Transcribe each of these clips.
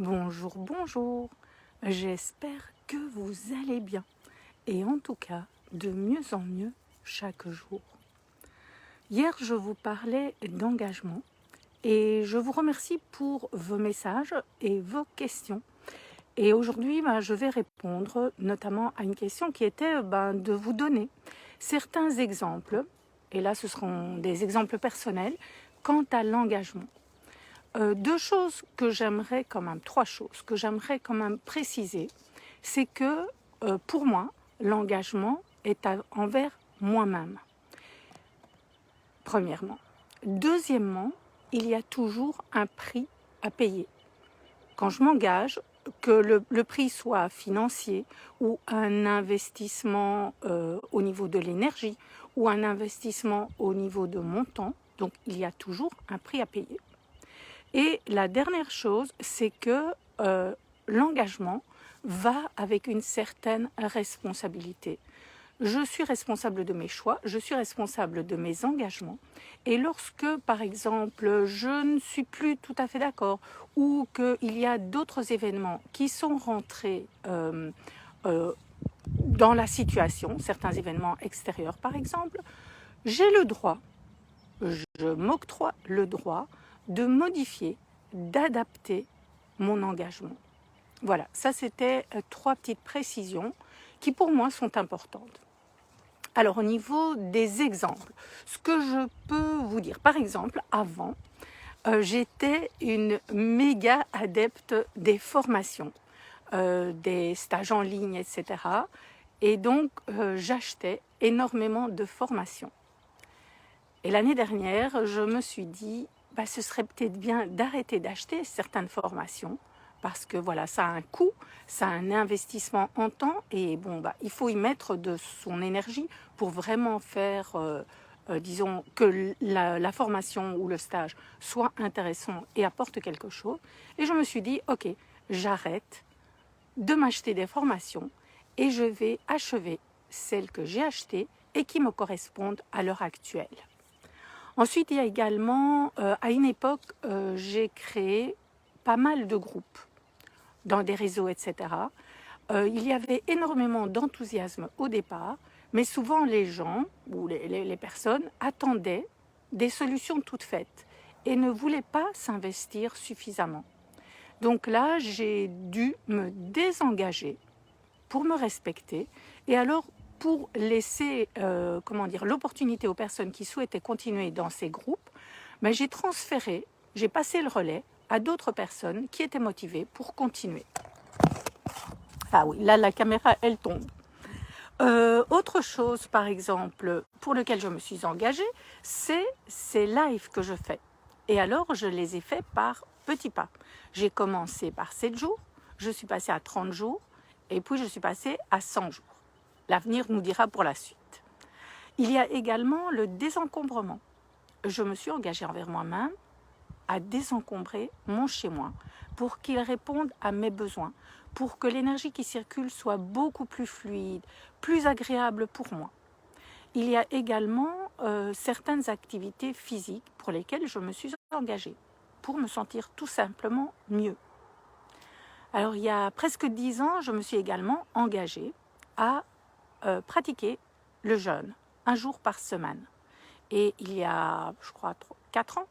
Bonjour, bonjour. J'espère que vous allez bien et en tout cas de mieux en mieux chaque jour. Hier, je vous parlais d'engagement et je vous remercie pour vos messages et vos questions. Et aujourd'hui, je vais répondre notamment à une question qui était de vous donner certains exemples, et là ce seront des exemples personnels, quant à l'engagement. Trois choses que j'aimerais quand même préciser, c'est que pour moi, l'engagement est envers moi-même, premièrement. Deuxièmement, il y a toujours un prix à payer. Quand je m'engage, que le prix soit financier ou un investissement au niveau de l'énergie ou un investissement au niveau de mon temps, donc il y a toujours un prix à payer. Et la dernière chose, c'est que l'engagement va avec une certaine responsabilité. Je suis responsable de mes choix, je suis responsable de mes engagements. Et lorsque, par exemple, je ne suis plus tout à fait d'accord ou qu'il y a d'autres événements qui sont rentrés dans la situation, certains événements extérieurs par exemple, j'ai le droit, je m'octroie le droit de modifier, d'adapter mon engagement. Voilà, ça c'était trois petites précisions qui pour moi sont importantes. Alors au niveau des exemples, ce que je peux vous dire, par exemple, avant, j'étais une méga adepte des formations, des stages en ligne, etc. Et donc j'achetais énormément de formations. Et l'année dernière, je me suis dit, ce serait peut-être bien d'arrêter d'acheter certaines formations parce que voilà, ça a un coût, ça a un investissement en temps et il faut y mettre de son énergie pour vraiment faire, disons, que la formation ou le stage soit intéressant et apporte quelque chose. Et je me suis dit, ok, j'arrête de m'acheter des formations et je vais achever celles que j'ai achetées et qui me correspondent à l'heure actuelle. Ensuite, il y a également, à une époque, j'ai créé pas mal de groupes dans des réseaux, etc. Il y avait énormément d'enthousiasme au départ, mais souvent les gens ou les personnes attendaient des solutions toutes faites et ne voulaient pas s'investir suffisamment. Donc là, j'ai dû me désengager pour me respecter et alors pour laisser l'opportunité aux personnes qui souhaitaient continuer dans ces groupes, j'ai transféré, j'ai passé le relais à d'autres personnes qui étaient motivées pour continuer. Ah oui, là la caméra elle tombe. Autre chose par exemple pour lequel je me suis engagée, c'est ces lives que je fais. Et alors je les ai faits par petits pas. J'ai commencé par 7 jours, je suis passée à 30 jours et puis je suis passée à 100 jours. L'avenir nous dira pour la suite. Il y a également le désencombrement. Je me suis engagée envers moi-même à désencombrer mon chez-moi pour qu'il réponde à mes besoins, pour que l'énergie qui circule soit beaucoup plus fluide, plus agréable pour moi. Il y a également certaines activités physiques pour lesquelles je me suis engagée, pour me sentir tout simplement mieux. Alors il y a presque 10 ans, je me suis également engagée à pratiquer le jeûne, un jour par semaine. Et il y a, je crois, 4 ans,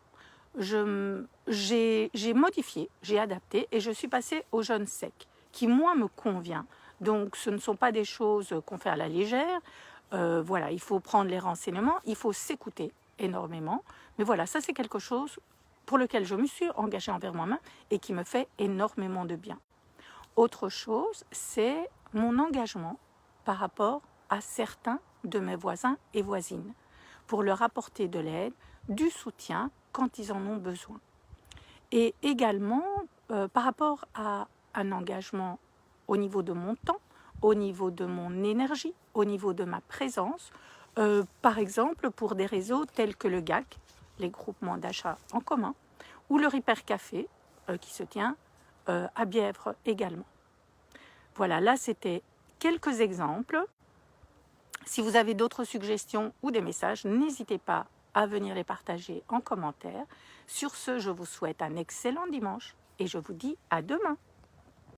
j'ai modifié, j'ai adapté et je suis passée au jeûne sec, qui moi me convient. Donc ce ne sont pas des choses qu'on fait à la légère. Voilà, il faut prendre les renseignements, il faut s'écouter énormément. Mais voilà, ça c'est quelque chose pour lequel je me suis engagée envers moi-même et qui me fait énormément de bien. Autre chose, c'est mon engagement par rapport à certains de mes voisins et voisines pour leur apporter de l'aide, du soutien quand ils en ont besoin. Et également par rapport à un engagement au niveau de mon temps, au niveau de mon énergie, au niveau de ma présence, par exemple pour des réseaux tels que le GAC, les groupements d'achat en commun, ou le Ripper Café qui se tient à Bièvre également. Voilà, là c'était quelques exemples. Si vous avez d'autres suggestions ou des messages, n'hésitez pas à venir les partager en commentaire. Sur ce, je vous souhaite un excellent dimanche et je vous dis à demain.